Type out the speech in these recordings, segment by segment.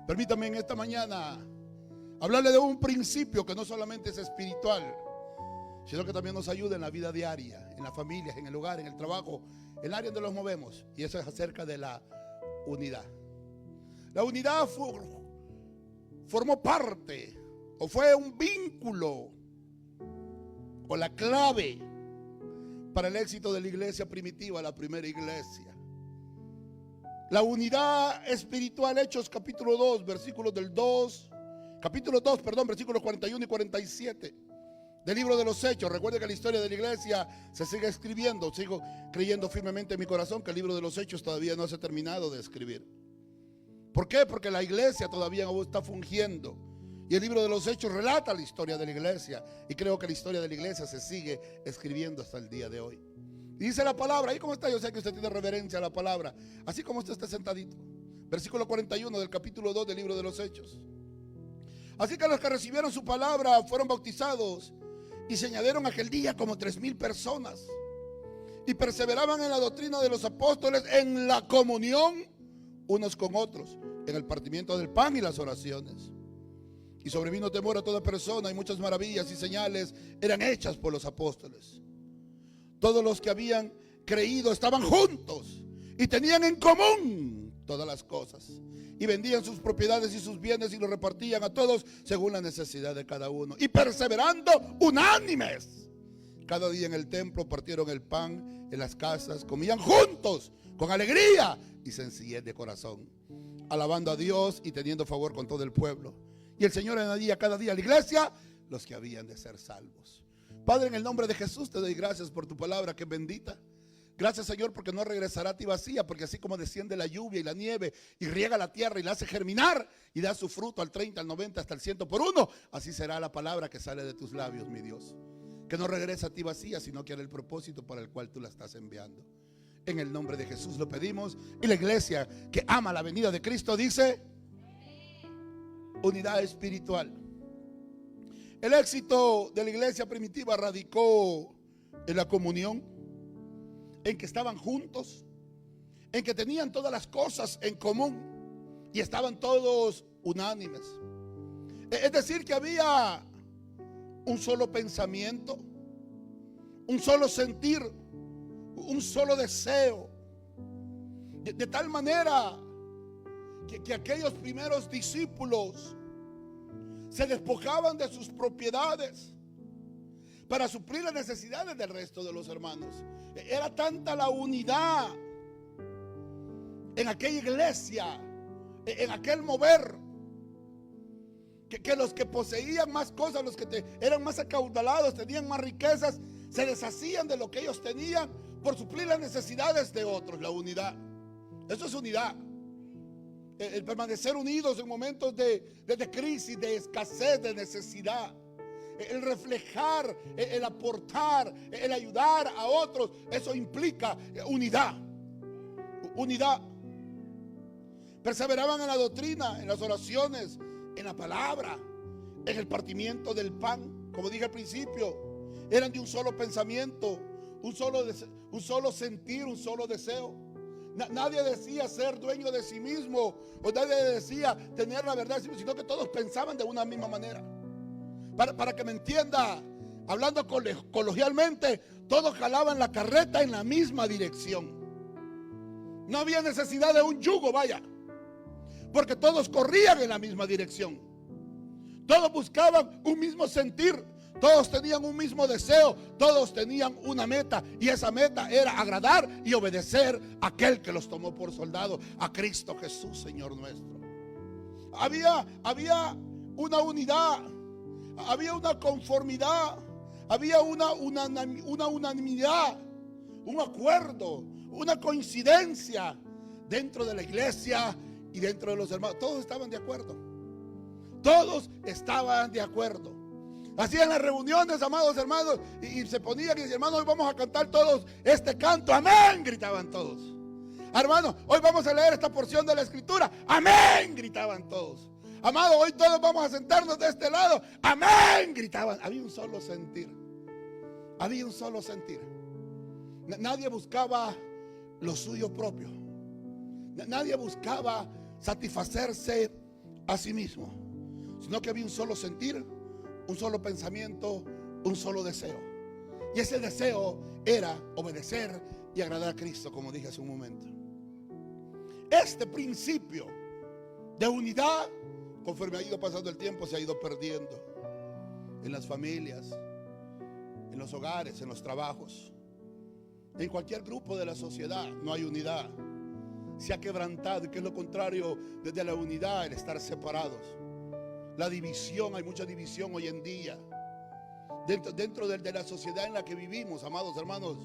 Permítame en esta mañana hablarle de un principio que no solamente es espiritual, sino que también nos ayuda en la vida diaria, en las familias, en el hogar, en el trabajo, en el área donde nos movemos. Y eso es acerca de la unidad. La unidad formó parte o fue un vínculo o la clave para el éxito de la iglesia primitiva, la primera iglesia. La unidad espiritual, Hechos capítulo 2, versículos del 2, capítulo 2, perdón, versículos 41 y 47 del libro de los Hechos. Recuerde que la historia de la iglesia se sigue escribiendo. Sigo creyendo firmemente en mi corazón que el libro de los Hechos todavía no se ha terminado de escribir. ¿Por qué? Porque la iglesia todavía no está fungiendo. Y el libro de los Hechos relata la historia de la iglesia. Y creo que la historia de la iglesia se sigue escribiendo hasta el día de hoy. Y dice la palabra, ahí como está, yo sé que usted tiene reverencia a la palabra, así como usted está sentadito. Versículo 41 del capítulo 2 del libro de los Hechos. Así que los que recibieron su palabra fueron bautizados y se añadieron aquel día como 3,000 personas. Y perseveraban en la doctrina de los apóstoles, en la comunión unos con otros, en el partimiento del pan y las oraciones. Y sobrevino temor a toda persona, y muchas maravillas y señales eran hechas por los apóstoles. Todos los que habían creído estaban juntos y tenían en común todas las cosas. Y vendían sus propiedades y sus bienes y los repartían a todos según la necesidad de cada uno. Y perseverando unánimes, cada día en el templo partieron el pan en las casas, comían juntos con alegría y sencillez de corazón, alabando a Dios y teniendo favor con todo el pueblo. Y el Señor añadía cada día a la iglesia los que habían de ser salvos. Padre, en el nombre de Jesús te doy gracias por tu palabra que es bendita. Gracias, Señor, porque no regresará a ti vacía, porque así como desciende la lluvia y la nieve y riega la tierra y la hace germinar y da su fruto al 30, al 90, hasta el 100 por uno, así será la palabra que sale de tus labios, mi Dios. Que no regresa a ti vacía, sino que hará el propósito para el cual tú la estás enviando. En el nombre de Jesús lo pedimos. Y la iglesia que ama la venida de Cristo dice: unidad espiritual. El éxito de la iglesia primitiva radicó en la comunión, en que estaban juntos, en que tenían todas las cosas en común y estaban todos unánimes. Es decir, que había un solo pensamiento, un solo sentir, un solo deseo. De tal manera que aquellos primeros discípulos se despojaban de sus propiedades para suplir las necesidades del resto de los hermanos. Era tanta la unidad en aquella iglesia, en aquel mover, que los que poseían más cosas, los que eran más acaudalados, tenían más riquezas, se deshacían de lo que ellos tenían por suplir las necesidades de otros. La unidad, eso es unidad. El permanecer unidos en momentos de crisis, de escasez, de necesidad. El reflejar, el aportar, el ayudar a otros, eso implica unidad. Unidad. Perseveraban en la doctrina, en las oraciones, en la palabra, en el partimiento del pan. Como dije al principio, eran de un solo pensamiento, un solo sentir, un solo deseo. Nadie decía ser dueño de sí mismo, o nadie decía tener la verdad, sino que todos pensaban de una misma manera. Para que me entienda, hablando coloquialmente, todos jalaban la carreta en la misma dirección. No había necesidad de un yugo, vaya, porque todos corrían en la misma dirección. Todos buscaban un mismo sentir, todos tenían un mismo deseo, todos tenían una meta, y esa meta era agradar y obedecer a aquel que los tomó por soldado, a Cristo Jesús, Señor nuestro. Había una unidad, había una conformidad, había una unanimidad, un acuerdo, una coincidencia dentro de la iglesia y dentro de los hermanos. Todos estaban de acuerdo. Todos estaban de acuerdo. Hacían las reuniones, amados hermanos, y se ponían y decían: hermano, hoy vamos a cantar todos este canto. Amén, gritaban todos. Hermano, hoy vamos a leer esta porción de la escritura. Amén, gritaban todos. Amado, hoy todos vamos a sentarnos de este lado. Amén, gritaban. Había un solo sentir. Había un solo sentir. Nadie buscaba lo suyo propio. Nadie buscaba satisfacerse a sí mismo, sino que había un solo sentir, un solo pensamiento, un solo deseo. Y ese deseo era obedecer y agradar a Cristo, como dije hace un momento. Este principio de unidad, conforme ha ido pasando el tiempo, se ha ido perdiendo en las familias, en los hogares, en los trabajos, en cualquier grupo de la sociedad. No hay unidad. Se ha quebrantado, y que es lo contrario desde la unidad, el estar separados. La división, hay mucha división hoy en día dentro de la sociedad en la que vivimos, amados hermanos.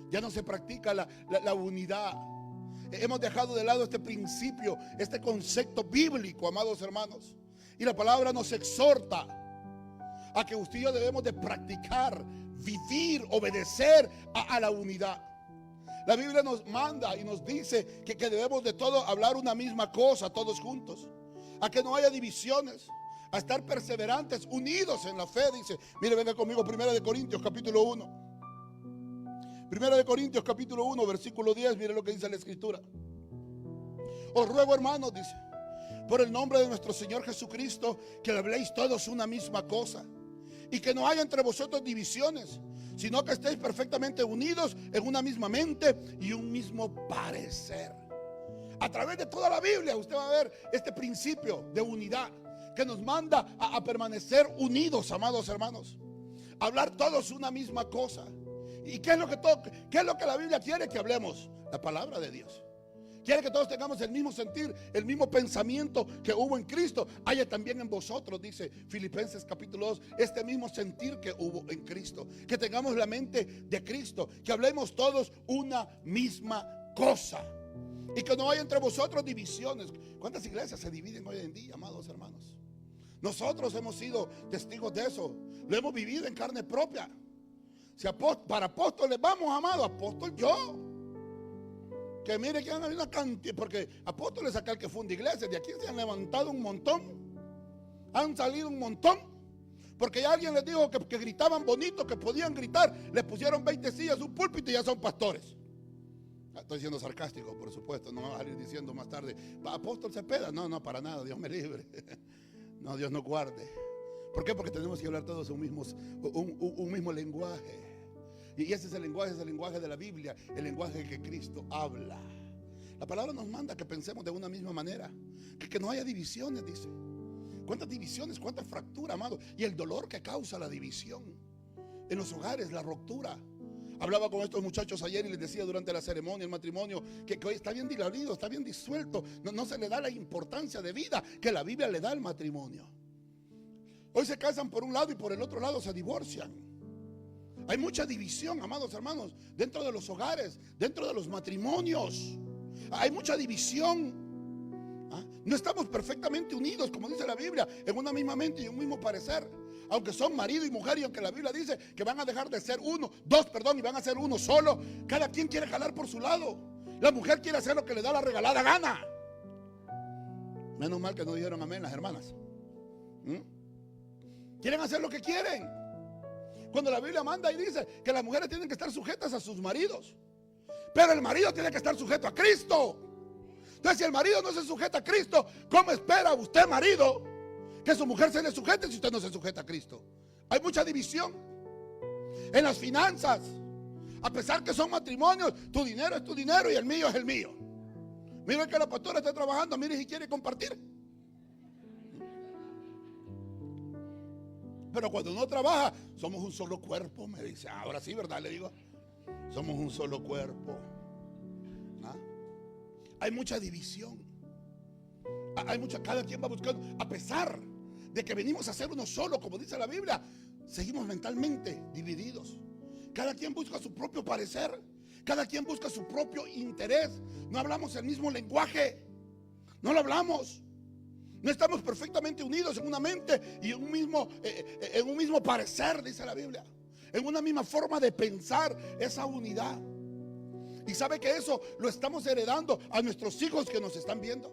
Ya no se practica la unidad. Hemos dejado de lado este principio, este concepto bíblico, amados hermanos. Y la palabra nos exhorta a que usted y yo debemos de practicar, vivir, obedecer a la unidad. La Biblia nos manda y nos dice que debemos de todo hablar una misma cosa, todos juntos, a que no haya divisiones, a estar perseverantes, unidos en la fe. Dice, mire, venga conmigo, 1 Corintios capítulo 1. 1 Corintios capítulo 1, versículo 10, mire lo que dice la Escritura. Os ruego, hermanos, dice, por el nombre de nuestro Señor Jesucristo, que habléis todos una misma cosa, y que no haya entre vosotros divisiones, sino que estéis perfectamente unidos en una misma mente y un mismo parecer. A través de toda la Biblia usted va a ver este principio de unidad que nos manda a permanecer unidos, amados hermanos. Hablar todos una misma cosa. ¿Y qué es lo que la Biblia quiere que hablemos? La palabra de Dios. Quiere que todos tengamos el mismo sentir, el mismo pensamiento que hubo en Cristo, haya también en vosotros, dice Filipenses capítulo 2, este mismo sentir que hubo en Cristo. Que tengamos la mente de Cristo, que hablemos todos una misma cosa. Y que no haya entre vosotros divisiones. ¿Cuántas iglesias se dividen hoy en día, amados hermanos? Nosotros hemos sido testigos de eso. Lo hemos vivido en carne propia. Si para apóstoles vamos, amado, apóstol yo. Que mire que han habido una cantidad, porque apóstoles acá el que funda iglesias, de aquí se han levantado un montón, han salido un montón, porque ya alguien les dijo que gritaban bonito, que podían gritar, les pusieron 20 sillas, un púlpito y ya son pastores. Estoy siendo sarcástico, por supuesto, no me va a salir diciendo más tarde, apóstol Cepeda, no, para nada, Dios me libre, no, Dios nos guarde. ¿Por qué? Porque tenemos que hablar todos un mismo lenguaje. Y ese es el lenguaje de la Biblia, el lenguaje que Cristo habla. La palabra nos manda que pensemos de una misma manera, que no haya divisiones, dice. ¿Cuántas divisiones, cuánta fractura, amado? Y el dolor que causa la división en los hogares, la ruptura. Hablaba con estos muchachos ayer y les decía durante la ceremonia, el matrimonio, que hoy está bien diluido, está bien disuelto. No se le da la importancia de vida que la Biblia le da al matrimonio. Hoy se casan por un lado y por el otro lado se divorcian. Hay mucha división, amados hermanos, dentro de los hogares, dentro de los matrimonios. Hay mucha división. No estamos perfectamente unidos, como dice la Biblia, en una misma mente y un mismo parecer. Aunque son marido y mujer, y aunque la Biblia dice que van a dejar de ser dos, y van a ser uno solo, cada quien quiere jalar por su lado. La mujer quiere hacer lo que le da la regalada gana. Menos mal que no dijeron amén las hermanas. Quieren hacer lo que quieren. Cuando la Biblia manda y dice que las mujeres tienen que estar sujetas a sus maridos, pero el marido tiene que estar sujeto a Cristo. Entonces, si el marido no se sujeta a Cristo, ¿cómo espera usted, marido, que su mujer se le sujete si usted no se sujeta a Cristo? Hay mucha división en las finanzas. A pesar que son matrimonios, tu dinero es tu dinero y el mío es el mío. Mire que la pastora está trabajando, mire si quiere compartir. Pero cuando no trabaja, somos un solo cuerpo, me dice. Ahora sí, ¿verdad? Le digo, somos un solo cuerpo. Hay mucha división. Cada quien va buscando. A pesar de que venimos a ser uno solo, como dice la Biblia, seguimos mentalmente divididos. Cada quien busca su propio parecer. Cada quien busca su propio interés. No hablamos el mismo lenguaje. No lo hablamos. No estamos perfectamente unidos en una mente y en un mismo parecer, dice la Biblia. En una misma forma de pensar, esa unidad. Y sabe que eso lo estamos heredando a nuestros hijos que nos están viendo.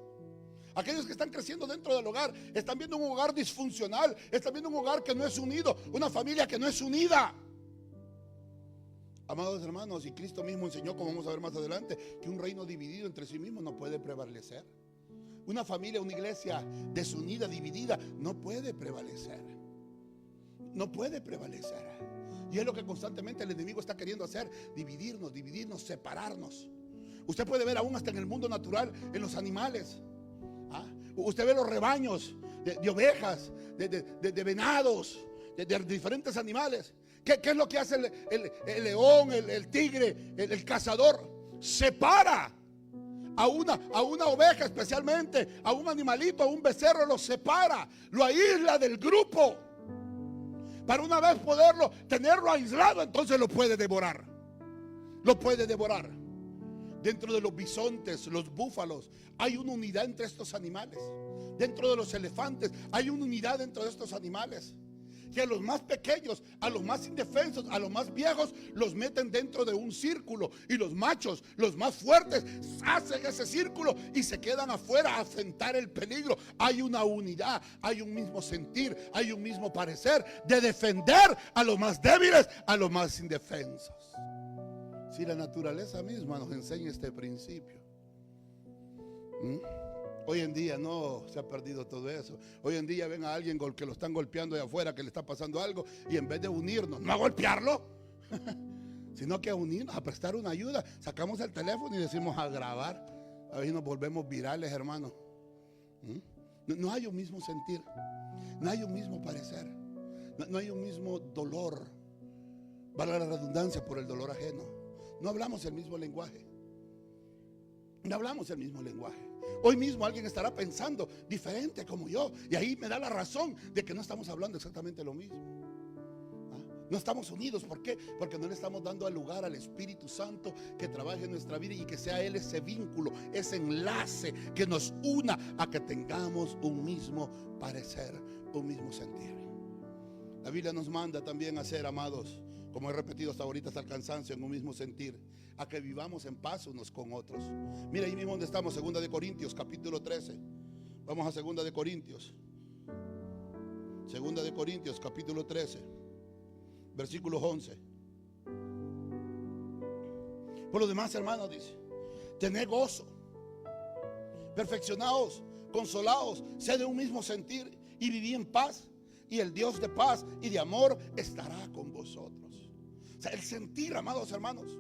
Aquellos que están creciendo dentro del hogar, están viendo un hogar disfuncional, están viendo un hogar que no es unido, una familia que no es unida. Amados hermanos, y Cristo mismo enseñó, como vamos a ver más adelante, que un reino dividido entre sí mismo no puede prevalecer. Una familia, una iglesia desunida, dividida, no puede prevalecer. No puede prevalecer. Y es lo que constantemente el enemigo está queriendo hacer: dividirnos, separarnos. Usted puede ver aún hasta en el mundo natural, en los animales. Usted ve los rebaños de ovejas, de venados, de diferentes animales. ¿Qué es lo que hace el león, el tigre, el cazador? Separa a una oveja, especialmente a un animalito, a un becerro, lo separa, lo aísla del grupo, para una vez poderlo tenerlo aislado. Entonces lo puede devorar. Lo puede devorar. Dentro de los bisontes, los búfalos, hay una unidad entre estos animales. Dentro de los elefantes hay una unidad dentro de estos animales. Que a los más pequeños, a los más indefensos, a los más viejos, los meten dentro de un círculo. Y los machos, los más fuertes, hacen ese círculo y se quedan afuera a enfrentar el peligro. Hay una unidad, hay un mismo sentir, hay un mismo parecer de defender a los más débiles, a los más indefensos. Si la naturaleza misma nos enseña este principio. Hoy en día no se ha perdido todo eso. Hoy en día ven a alguien que lo están golpeando de afuera, que le está pasando algo, y en vez de unirnos, no a golpearlo, sino que a unirnos, a prestar una ayuda, sacamos el teléfono y decimos a grabar. A ver si nos volvemos virales, hermano. No hay un mismo sentir, no hay un mismo parecer, no hay un mismo dolor. Valga la redundancia, por el dolor ajeno. No hablamos el mismo lenguaje. No hablamos el mismo lenguaje. Hoy mismo alguien estará pensando diferente como yo, y ahí me da la razón de que no estamos hablando exactamente lo mismo. No estamos unidos. ¿Por qué? Porque no le estamos dando lugar al Espíritu Santo que trabaje en nuestra vida y que sea Él ese vínculo, ese enlace que nos una a que tengamos un mismo parecer, un mismo sentir. La Biblia nos manda también a ser, amados, como he repetido hasta ahorita, hasta el cansancio, en un mismo sentir, a que vivamos en paz unos con otros. Mira ahí mismo donde estamos, 2 de Corintios, capítulo 13. Vamos a 2 de Corintios. 2 de Corintios, capítulo 13, versículo 11. Por lo demás, hermanos, dice: tened gozo, perfeccionaos, consolaos, sed de un mismo sentir y viví en paz, y el Dios de paz y de amor estará con vosotros. O sea, el sentir, amados hermanos,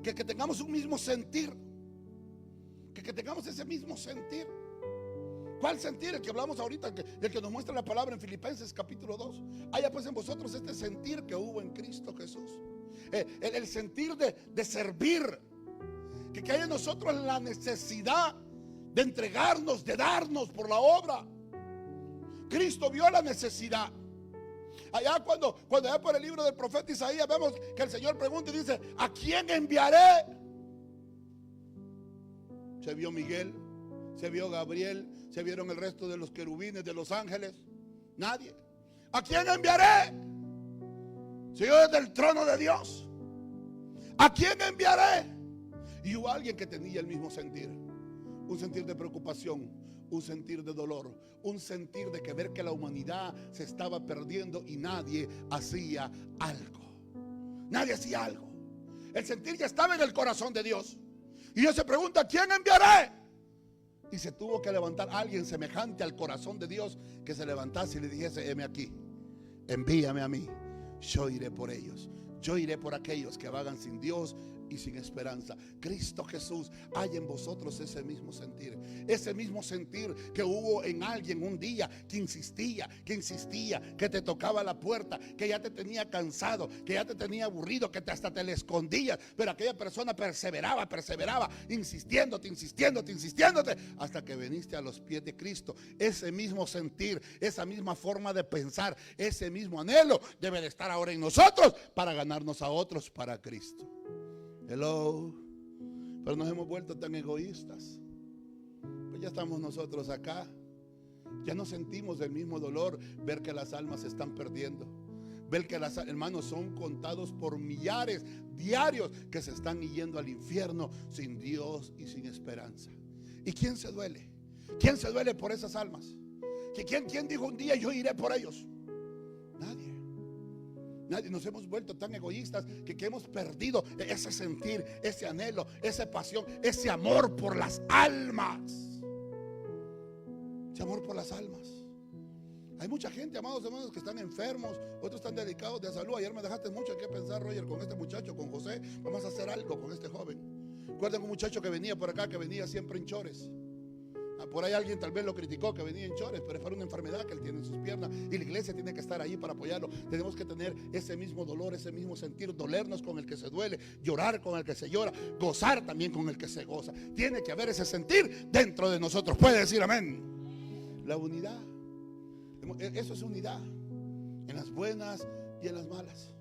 que tengamos un mismo sentir, que tengamos ese mismo sentir. ¿Cuál sentir? El que hablamos ahorita, el que nos muestra la palabra en Filipenses capítulo 2. Haya pues en vosotros este sentir que hubo en Cristo Jesús. El sentir de servir. Que haya en nosotros la necesidad de entregarnos, de darnos por la obra. Cristo vio la necesidad. Allá cuando allá por el libro del profeta Isaías vemos que el Señor pregunta y dice: ¿a quién enviaré? Se vio Miguel, se vio Gabriel, se vieron el resto de los querubines, de los ángeles. Nadie. ¿A quién enviaré? Si yo desde el trono de Dios. ¿A quién enviaré? Y hubo alguien que tenía el mismo sentir. Un sentir de preocupación, un sentir de dolor, un sentir de que ver que la humanidad se estaba perdiendo y nadie hacía algo. Nadie hacía algo. El sentir ya estaba en el corazón de Dios. Y Dios se pregunta: ¿a quién enviaré? Y se tuvo que levantar alguien semejante al corazón de Dios, que se levantase y le dijese: heme aquí, envíame a mí, yo iré por ellos. Yo iré por aquellos que vagan sin Dios y sin esperanza. Cristo Jesús, hay en vosotros ese mismo sentir. Ese mismo sentir que hubo en alguien un día que insistía, que te tocaba la puerta, que ya te tenía cansado, que ya te tenía aburrido, que hasta te le escondías. Pero aquella persona perseveraba, insistiéndote, hasta que viniste a los pies de Cristo. Ese mismo sentir, esa misma forma de pensar, ese mismo anhelo debe de estar ahora en nosotros para ganarnos a otros para Cristo. Hello. Pero nos hemos vuelto tan egoístas. Pues ya estamos nosotros acá. Ya no sentimos el mismo dolor ver que las almas se están perdiendo. Ver que las hermanos son contados por millares diarios que se están yendo al infierno sin Dios y sin esperanza. ¿Y quién se duele? ¿Quién se duele por esas almas? ¿Quién dijo un día: yo iré por ellos? Nadie. Nos hemos vuelto tan egoístas que hemos perdido ese sentir, ese anhelo, esa pasión, ese amor por las almas. ese amor por las almas. Hay mucha gente, amados hermanos, que están enfermos, otros están dedicados de salud. Ayer me dejaste mucho en qué pensar, Roger, con este muchacho, con José. Vamos a hacer algo con este joven. Recuerden un muchacho que venía por acá, que venía siempre en chores. Por ahí alguien tal vez lo criticó que venía en chores, pero fue una enfermedad que él tiene en sus piernas y la iglesia tiene que estar ahí para apoyarlo. Tenemos que tener ese mismo dolor, ese mismo sentir, dolernos con el que se duele, llorar con el que se llora, gozar también con el que se goza. Tiene que haber ese sentir dentro de nosotros. Puede decir amén. La unidad, eso es unidad en las buenas y en las malas.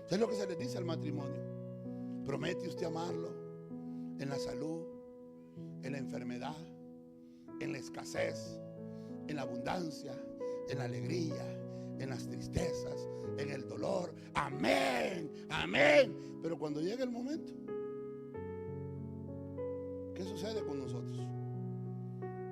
Es lo que se les dice al matrimonio. Promete usted amarlo en la salud, en la enfermedad, en la escasez, en la abundancia, en la alegría, en las tristezas, en el dolor. Amén, amén. Pero cuando llega el momento, ¿qué sucede con nosotros?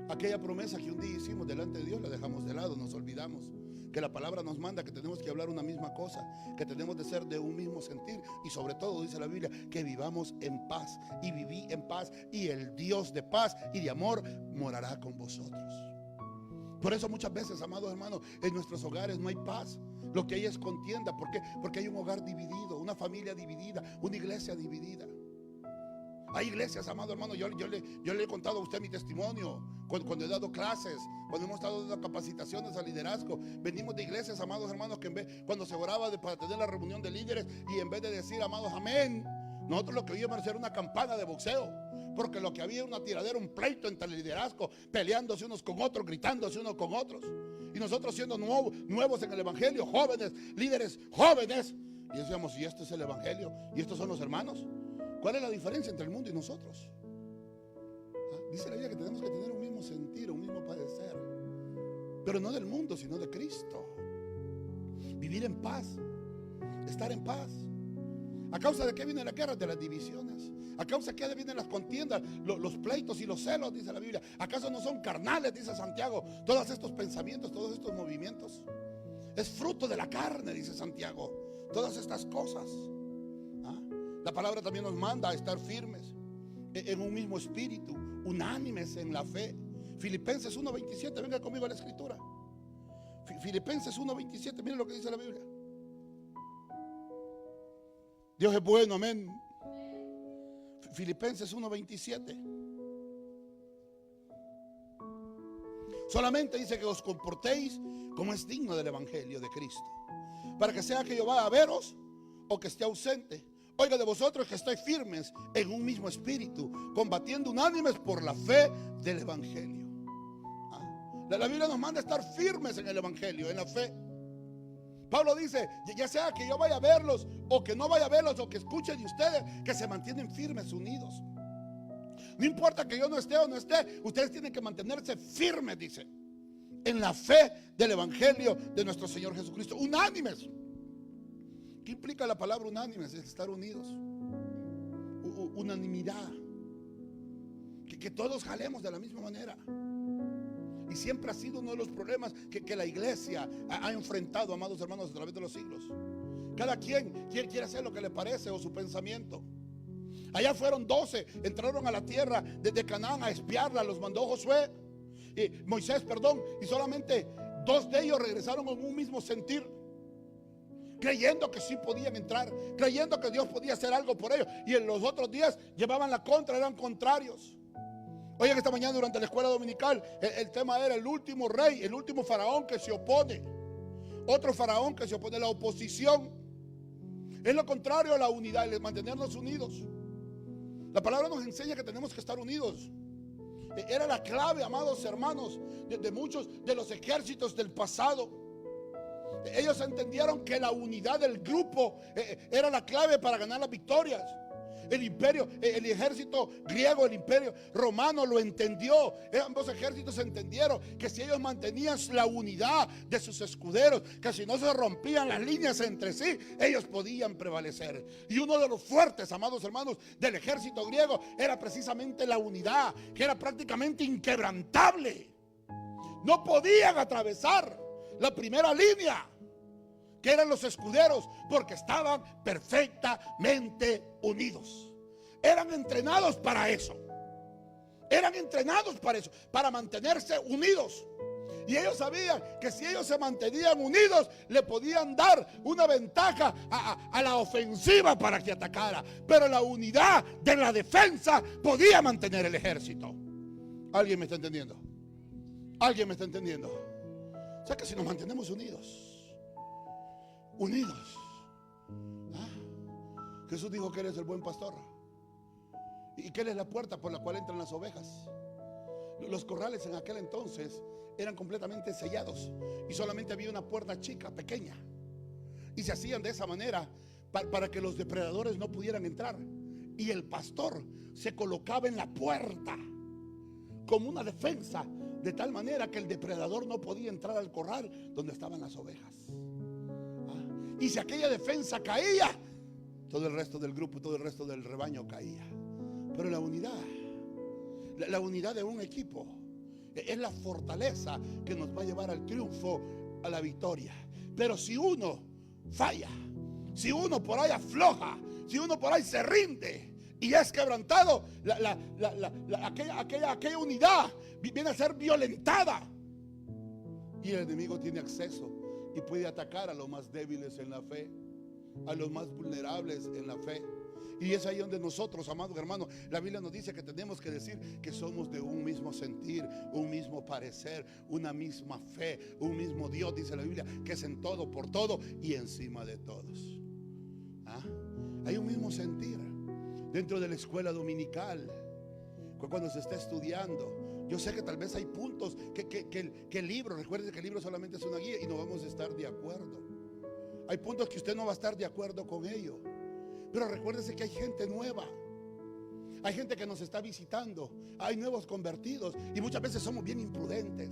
Aquella promesa que un día hicimos delante de Dios la dejamos de lado, nos olvidamos que la palabra nos manda que tenemos que hablar una misma cosa, que tenemos de ser de un mismo sentir, y sobre todo dice la Biblia que vivamos en paz. Y viví en paz, y el Dios de paz y de amor morará con vosotros. Por eso muchas veces, amados hermanos, en nuestros hogares no hay paz. Lo que hay es contienda. ¿Por qué? Porque hay un hogar dividido, una familia dividida, una iglesia dividida. Hay iglesias, amado hermano, yo le he contado a usted mi testimonio cuando he dado clases, cuando hemos estado dando capacitaciones al liderazgo. Venimos de iglesias, amados hermanos, que cuando se oraba para tener la reunión de líderes, y en vez de decir, amados, amén, nosotros lo que oíamos era una campana de boxeo, porque lo que había era una tiradera, un pleito entre el liderazgo, peleándose unos con otros, gritándose unos con otros. Y nosotros siendo nuevos en el evangelio, jóvenes, líderes jóvenes, y decíamos, ¿y este es el evangelio? ¿Y estos son los hermanos? ¿Cuál es la diferencia entre el mundo y nosotros? Dice la Biblia que tenemos que tener un mismo sentir, un mismo padecer, pero no del mundo, sino de Cristo. Vivir en paz, estar en paz. ¿A causa de qué vienen las guerras? De las divisiones. ¿A causa de qué vienen las contiendas, los pleitos y los celos? Dice la Biblia. ¿Acaso no son carnales? Dice Santiago. Todos estos pensamientos, todos estos movimientos, es fruto de la carne, dice Santiago. Todas estas cosas. La palabra también nos manda a estar firmes en un mismo espíritu, unánimes en la fe. Filipenses 1:27, venga conmigo a la escritura. Filipenses 1:27, miren lo que dice la Biblia. Dios es bueno, amén. Filipenses 1:27. Solamente dice que os comportéis como es digno del evangelio de Cristo, para que sea que yo vaya a veros o que esté ausente, oiga de vosotros que estáis firmes en un mismo espíritu, combatiendo unánimes por la fe del evangelio. La Biblia nos manda a estar firmes en el evangelio, en la fe. Pablo dice, ya sea que yo vaya a verlos o que no vaya a verlos, o que escuchen de ustedes, que se mantienen firmes, unidos. No importa que yo no esté o no esté, ustedes tienen que mantenerse firmes, dice, en la fe del evangelio de nuestro Señor Jesucristo. Unánimes. ¿Qué implica la palabra unánimes? Es estar unidos. Unanimidad. Que todos jalemos de la misma manera. Y siempre ha sido uno de los problemas que la iglesia ha enfrentado, amados hermanos, a través de los siglos. Cada quien quiere hacer lo que le parece o su pensamiento. Allá fueron 12, entraron a la tierra de Canaán a espiarla, los mandó Moisés, y solamente 2 de ellos regresaron con un mismo sentir, creyendo que sí podían entrar, creyendo que Dios podía hacer algo por ellos, y en los otros días llevaban la contra, eran contrarios. Oigan, esta mañana durante la escuela dominical el tema era el último rey, el último faraón que se opone. Otro faraón que se opone, la oposición. Es lo contrario a la unidad, el mantenernos unidos. La palabra nos enseña que tenemos que estar unidos. Era la clave, amados hermanos, de muchos de los ejércitos del pasado. Ellos entendieron que la unidad del grupo era la clave para ganar las victorias. El imperio, el ejército griego, el imperio romano lo entendió. Ambos ejércitos entendieron que si ellos mantenían la unidad de sus escuderos, que si no se rompían las líneas entre sí, ellos podían prevalecer. Y uno de los fuertes, amados hermanos, del ejército griego era precisamente la unidad, que era prácticamente inquebrantable. No podían atravesar la primera línea, que eran los escuderos, porque estaban perfectamente unidos. Eran entrenados para eso. Eran entrenados para eso, para mantenerse unidos. Y ellos sabían que si ellos se mantenían unidos, le podían dar una ventaja a la ofensiva para que atacara. Pero la unidad de la defensa podía mantener el ejército. ¿Alguien me está entendiendo? ¿Alguien me está entendiendo? O sea que si nos mantenemos unidos, Jesús dijo que Él es el buen pastor y que Él es la puerta por la cual entran las ovejas. Los corrales en aquel entonces eran completamente sellados y solamente había una puerta chica, pequeña, y se hacían de esa manera para que los depredadores no pudieran entrar. Y el pastor se colocaba en la puerta como una defensa, de tal manera que el depredador no podía entrar al corral donde estaban las ovejas. Y si aquella defensa caía, todo el resto del grupo, todo el resto del rebaño caía. Pero la unidad de un equipo es la fortaleza que nos va a llevar al triunfo, a la victoria. Pero si uno falla, si uno por ahí afloja, si uno por ahí se rinde y es quebrantado, aquella unidad viene a ser violentada. Y el enemigo tiene acceso y puede atacar a los más débiles en la fe, a los más vulnerables en la fe. Y es ahí donde nosotros, amados hermanos, la Biblia nos dice que tenemos que decir que somos de un mismo sentir, un mismo parecer, una misma fe, un mismo Dios, dice la Biblia, que es en todo, por todo y encima de todos. Hay un mismo sentir dentro de la escuela dominical, cuando se está estudiando. Yo sé que tal vez hay puntos que el libro, recuerden que el libro solamente es una guía y no vamos a estar de acuerdo. Hay puntos que usted no va a estar de acuerdo con ellos. Pero recuérdese que hay gente nueva, hay gente que nos está visitando, hay nuevos convertidos y muchas veces somos bien imprudentes,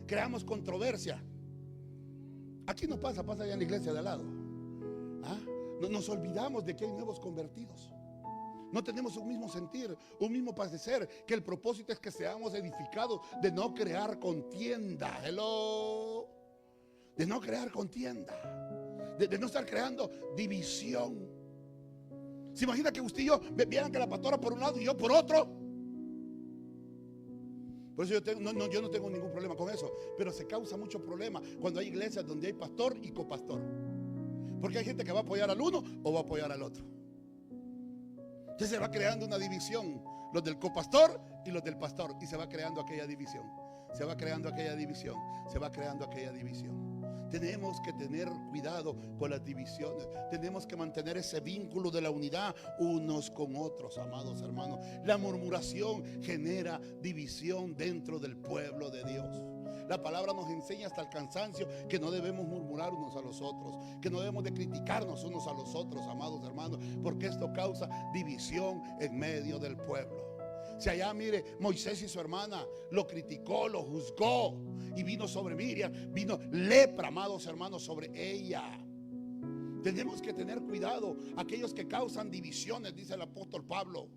creamos controversia. Aquí no pasa allá en la iglesia de al lado. Nos olvidamos de que hay nuevos convertidos. No tenemos un mismo sentir, un mismo parecer, que el propósito es que seamos edificados, de no crear contienda. De no crear contienda, de no estar creando división. ¿Se imagina que usted y yo vieran que la pastora por un lado y yo por otro? Por eso yo no tengo ningún problema con eso. Pero se causa mucho problema cuando hay iglesias donde hay pastor y copastor. Porque hay gente que va a apoyar al uno o va a apoyar al otro. Entonces se va creando una división, los del copastor y los del pastor, y se va creando aquella división. Se va creando aquella división. Se va creando aquella división. Tenemos que tener cuidado con las divisiones. Tenemos que mantener ese vínculo de la unidad unos con otros, amados hermanos. La murmuración genera división dentro del pueblo de Dios. La palabra nos enseña hasta el cansancio que no debemos murmurar unos a los otros, que no debemos de criticarnos unos a los otros, amados hermanos, porque esto causa división en medio del pueblo. Si allá, mire, Moisés y su hermana lo criticó, lo juzgó, y vino sobre Miriam, vino lepra, amados hermanos, sobre ella. Tenemos que tener cuidado, aquellos que causan divisiones, dice el apóstol Pablo.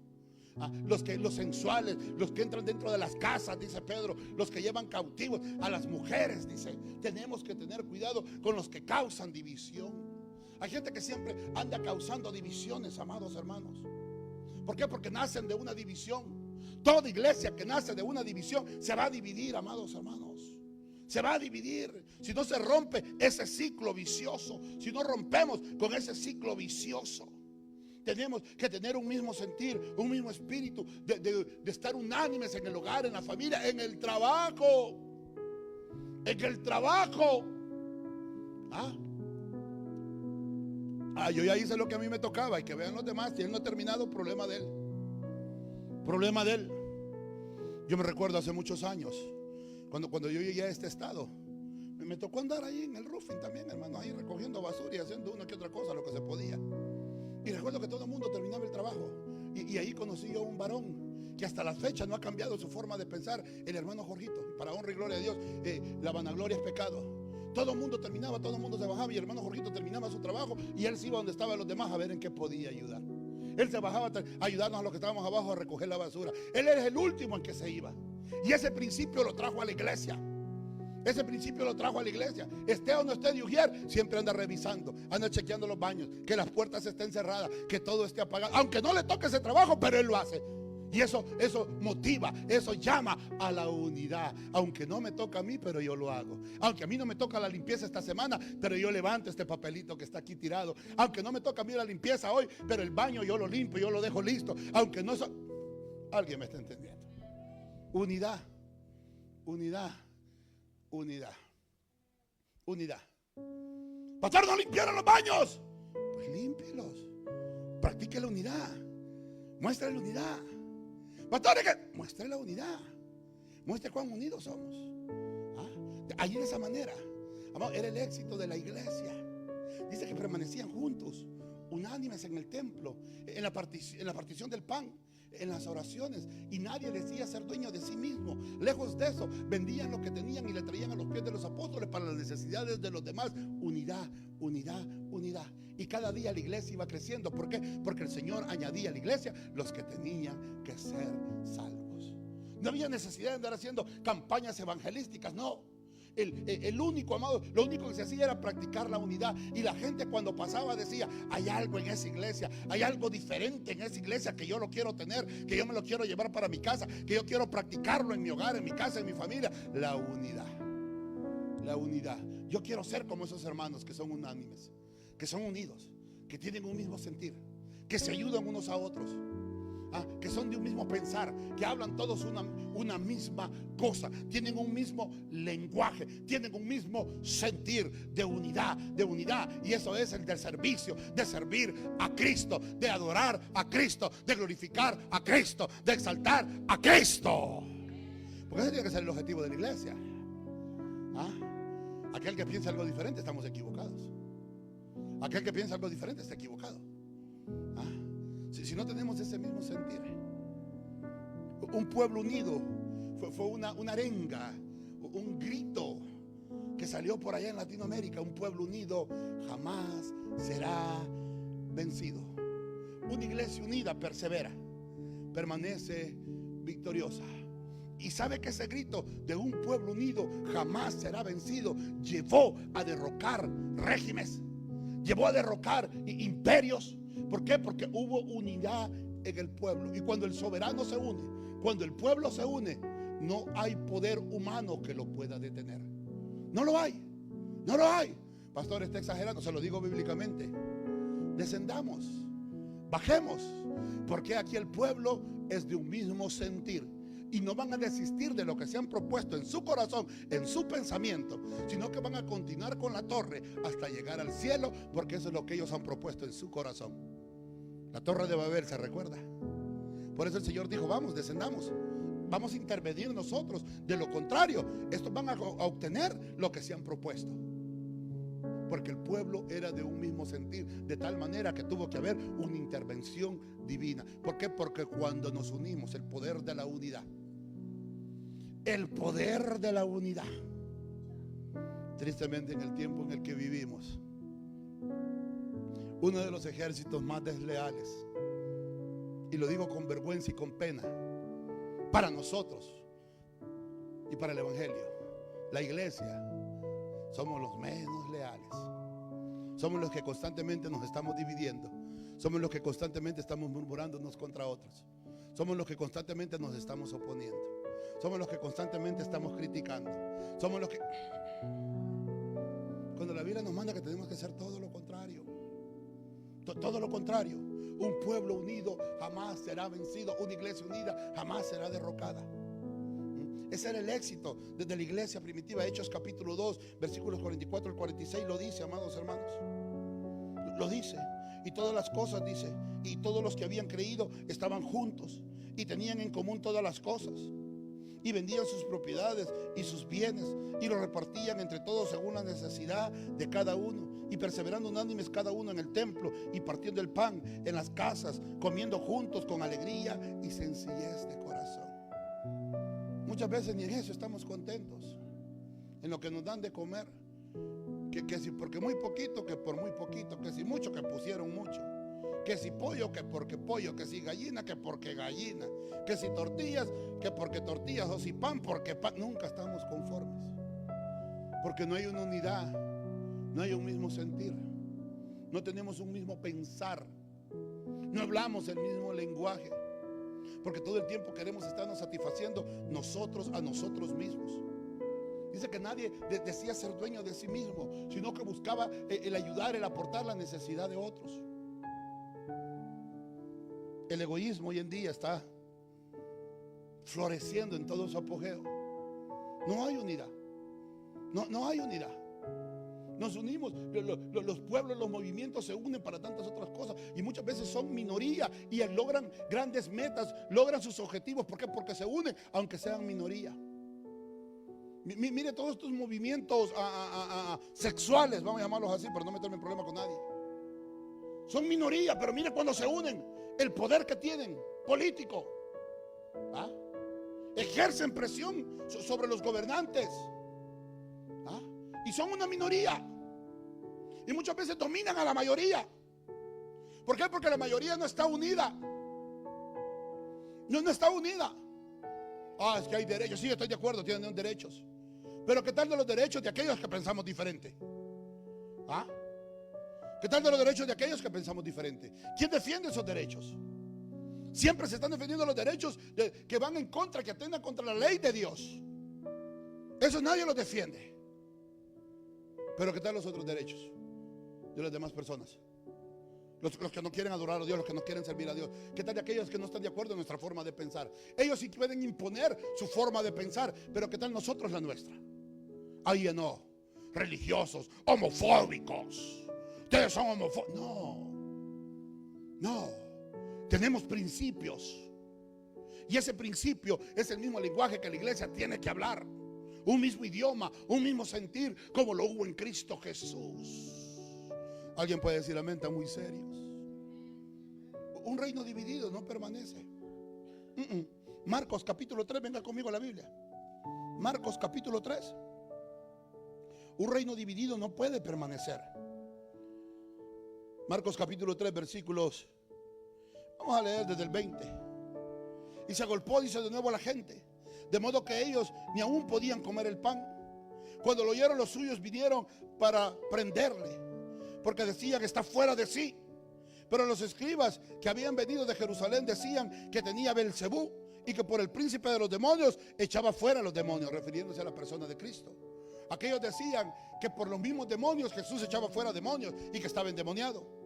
Los sensuales, los que entran dentro de las casas, dice Pedro, los que llevan cautivos a las mujeres, dice. Tenemos que tener cuidado con los que causan división. Hay gente que siempre anda causando divisiones, amados hermanos. ¿Por qué? Porque nacen de una división. Toda iglesia que nace de una división se va a dividir, amados hermanos. Se va a dividir. Si no se rompe ese ciclo vicioso, si no rompemos con ese ciclo vicioso, tenemos que tener un mismo sentir, un mismo espíritu de estar unánimes en el hogar, en la familia, en el trabajo. En el trabajo. Yo ya hice lo que a mí me tocaba, y que vean los demás. Si él no ha terminado, problema de él. Problema de él. Yo me recuerdo hace muchos años, cuando yo llegué a este estado, me tocó andar ahí en el roofing también, hermano, ahí recogiendo basura y haciendo una que otra cosa, lo que se podía. Y recuerdo que todo el mundo terminaba el trabajo, y ahí conocí yo a un varón que hasta la fecha no ha cambiado su forma de pensar, el hermano Jorgito. Para honra y gloria de Dios, la vanagloria es pecado. Todo el mundo terminaba, todo el mundo se bajaba, y el hermano Jorgito terminaba su trabajo y él se iba donde estaban los demás a ver en qué podía ayudar. Él se bajaba a ayudarnos a los que estábamos abajo a recoger la basura. Él era el último en que se iba. Y ese principio lo trajo a la iglesia. Ese principio lo trajo a la iglesia. Esté o no esté de ujier, siempre anda revisando, anda chequeando los baños, que las puertas estén cerradas, que todo esté apagado. Aunque no le toque ese trabajo, pero él lo hace. Y eso motiva, eso llama a la unidad. Aunque no me toca a mí, pero yo lo hago. Aunque a mí no me toca la limpieza esta semana, pero yo levanto este papelito que está aquí tirado. Aunque no me toca a mí la limpieza hoy, pero el baño yo lo limpio, yo lo dejo listo. Aunque no alguien me está entendiendo. Unidad, unidad, unidad, unidad. Pastor, no limpiaron los baños. Pues límpielos. Practique la unidad. Muestre la unidad. Pastor, muestre la unidad. Muestre cuán unidos somos. Allí de esa manera, amado, era el éxito de la iglesia. Dice que permanecían juntos, unánimes en el templo, en la partición del pan, en las oraciones, y nadie decía ser dueño de sí mismo. Lejos de eso, vendían lo que tenían y le traían a los pies de los apóstoles para las necesidades de los demás. Unidad, unidad, unidad. Y cada día la iglesia iba creciendo. ¿Por qué? Porque el Señor añadía a la iglesia los que tenían que ser salvos. No había necesidad de andar haciendo campañas evangelísticas, no. El único, amado, lo único que se hacía era practicar la unidad. Y la gente cuando pasaba decía: hay algo en esa iglesia, hay algo diferente en esa iglesia que yo lo quiero tener, que yo me lo quiero llevar para mi casa, que yo quiero practicarlo en mi hogar, en mi casa, en mi familia. La unidad, la unidad. Yo quiero ser como esos hermanos que son unánimes, que son unidos, que tienen un mismo sentir, que se ayudan unos a otros, que son de un mismo pensar, que hablan todos una misma cosa, tienen un mismo lenguaje, tienen un mismo sentir de unidad, de unidad. Y eso es el del servicio, de servir a Cristo, de adorar a Cristo, de glorificar a Cristo, de exaltar a Cristo. Porque ese tiene que ser el objetivo de la iglesia. Aquel que piensa algo diferente, estamos equivocados. Aquel que piensa algo diferente está equivocado. Si no tenemos ese mismo sentir. Un pueblo unido fue una arenga, un grito que salió por allá en Latinoamérica. Un pueblo unido jamás será vencido. Una iglesia unida persevera, permanece victoriosa. Y sabe que ese grito de un pueblo unido jamás será vencido llevó a derrocar regímenes, llevó a derrocar imperios. ¿Por qué? Porque hubo unidad en el pueblo. Y cuando el soberano se une, cuando el pueblo se une, no hay poder humano que lo pueda detener. No lo hay, no lo hay. Pastor, está exagerando, se lo digo bíblicamente. Descendamos, bajemos, porque aquí el pueblo es de un mismo sentir. Y no van a desistir de lo que se han propuesto en su corazón, en su pensamiento, sino que van a continuar con la torre hasta llegar al cielo, porque eso es lo que ellos han propuesto en su corazón. La torre de Babel, ¿se recuerda? Por eso el Señor dijo: vamos, descendamos, vamos a intervenir nosotros. De lo contrario, estos van a obtener lo que se han propuesto. Porque el pueblo era de un mismo sentir, de tal manera que tuvo que haber una intervención divina. ¿Por qué? Porque cuando nos unimos, el poder de la unidad, el poder de la unidad. Tristemente, en el tiempo en el que vivimos, uno de los ejércitos más desleales, y lo digo con vergüenza y con pena, para nosotros y para el evangelio, la iglesia, somos los menos leales. Somos los que constantemente nos estamos dividiendo. Somos los que constantemente estamos murmurando unos contra otros. Somos los que constantemente nos estamos oponiendo. Somos los que constantemente estamos criticando. Somos los que... Cuando la Biblia nos manda que tenemos que hacer todo lo contrario. Todo lo contrario. Un pueblo unido jamás será vencido. Una iglesia unida jamás será derrocada. Ese era el éxito desde la iglesia primitiva. Hechos capítulo 2, versículos 44 al 46 lo dice, amados hermanos. Lo dice. Y todas las cosas, dice, y todos los que habían creído estaban juntos y tenían en común todas las cosas. Y vendían sus propiedades y sus bienes y los repartían entre todos según la necesidad de cada uno. Y perseverando unánimes cada uno en el templo y partiendo el pan en las casas, comiendo juntos con alegría y sencillez de corazón. Muchas veces ni en eso estamos contentos, en lo que nos dan de comer, que si porque muy poquito, que por muy poquito, que si mucho, que pusieron mucho, que si pollo, que porque pollo, que si gallina, que porque gallina, que si tortillas, que porque tortillas, o si pan, porque pan. Nunca estamos conformes, porque no hay una unidad, no hay un mismo sentir, no tenemos un mismo pensar, no hablamos el mismo lenguaje. Porque todo el tiempo queremos estarnos satisfaciendo nosotros a nosotros mismos. Dice que nadie decía ser dueño de sí mismo, sino que buscaba el ayudar, el aportar la necesidad de otros. El egoísmo hoy en día está floreciendo en todo su apogeo. No hay unidad. No hay unidad. Nos unimos, los pueblos, los movimientos se unen para tantas otras cosas y muchas veces son minoría y logran grandes metas, logran sus objetivos. ¿Por qué? Porque se unen, aunque sean minoría. Mire todos estos movimientos sexuales, vamos a llamarlos así para no meterme en problemas con nadie. Son minoría, pero mire cuando se unen, el poder que tienen político. Ejercen presión sobre los gobernantes. Y son una minoría. Y muchas veces dominan a la mayoría. ¿Por qué? Porque la mayoría no está unida. No está unida. Es que hay derechos. Sí, estoy de acuerdo, tienen derechos. Pero ¿qué tal de los derechos de aquellos que pensamos diferente? ¿Qué tal de los derechos de aquellos que pensamos diferente? ¿Quién defiende esos derechos? Siempre se están defendiendo los derechos que van en contra, que atentan contra la ley de Dios. Eso nadie los defiende. Pero ¿qué tal los otros derechos de las demás personas? Los que no quieren adorar a Dios, los que no quieren servir a Dios. ¿Qué tal de aquellos que no están de acuerdo en nuestra forma de pensar? Ellos sí pueden imponer su forma de pensar, pero ¿qué tal nosotros la nuestra? Ay, no, religiosos, homofóbicos. Ustedes son homofóbicos. No. Tenemos principios. Y ese principio es el mismo lenguaje que la iglesia tiene que hablar. Un mismo idioma, un mismo sentir, como lo hubo en Cristo Jesús. Alguien puede decir amén, están muy serios. Un reino dividido no permanece. Marcos capítulo 3, venga conmigo a la Biblia. Marcos capítulo 3. Un reino dividido no puede permanecer. Marcos capítulo 3, versículos, vamos a leer desde el 20. Y se agolpó, dice, de nuevo a la gente, de modo que ellos ni aún podían comer el pan. Cuando lo oyeron, los suyos vinieron para prenderle, porque decían que está fuera de sí. Pero los escribas que habían venido de Jerusalén decían que tenía Belcebú y que por el príncipe de los demonios echaba fuera a los demonios, refiriéndose a la persona de Cristo. Aquellos decían que por los mismos demonios Jesús echaba fuera demonios y que estaba endemoniado.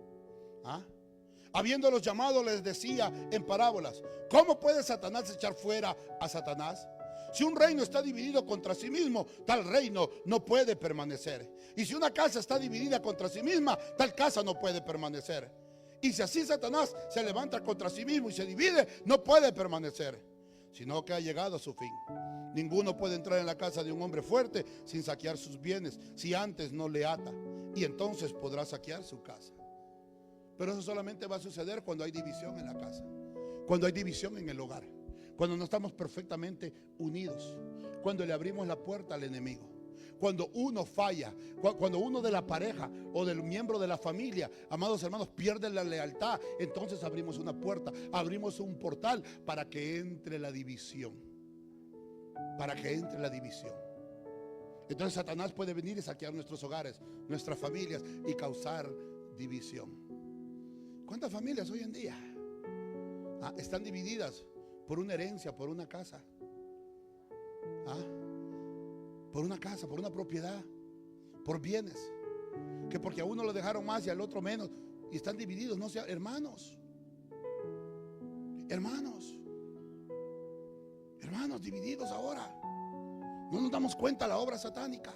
Habiéndolos llamado, les decía en parábolas: ¿cómo puede Satanás echar fuera a Satanás? Si un reino está dividido contra sí mismo, tal reino no puede permanecer. Y si una casa está dividida contra sí misma, tal casa no puede permanecer. Y si así Satanás se levanta contra sí mismo y se divide, no puede permanecer, sino que ha llegado a su fin. Ninguno puede entrar en la casa de un hombre fuerte sin saquear sus bienes, si antes no le ata, y entonces podrá saquear su casa. Pero eso solamente va a suceder cuando hay división en la casa, cuando hay división en el hogar, cuando no estamos perfectamente unidos, cuando le abrimos la puerta al enemigo, cuando uno falla, cuando uno de la pareja o del miembro de la familia, amados hermanos, pierde la lealtad. Entonces abrimos una puerta, abrimos un portal para que entre la división, para que entre la división. Entonces Satanás puede venir y saquear nuestros hogares, nuestras familias y causar división. ¿Cuántas familias hoy en día están divididas por una herencia, por una casa? Por una casa, por una propiedad, por bienes, que porque a uno lo dejaron más y al otro menos, y están divididos. No sean hermanos, divididos ahora. No nos damos cuenta de la obra satánica,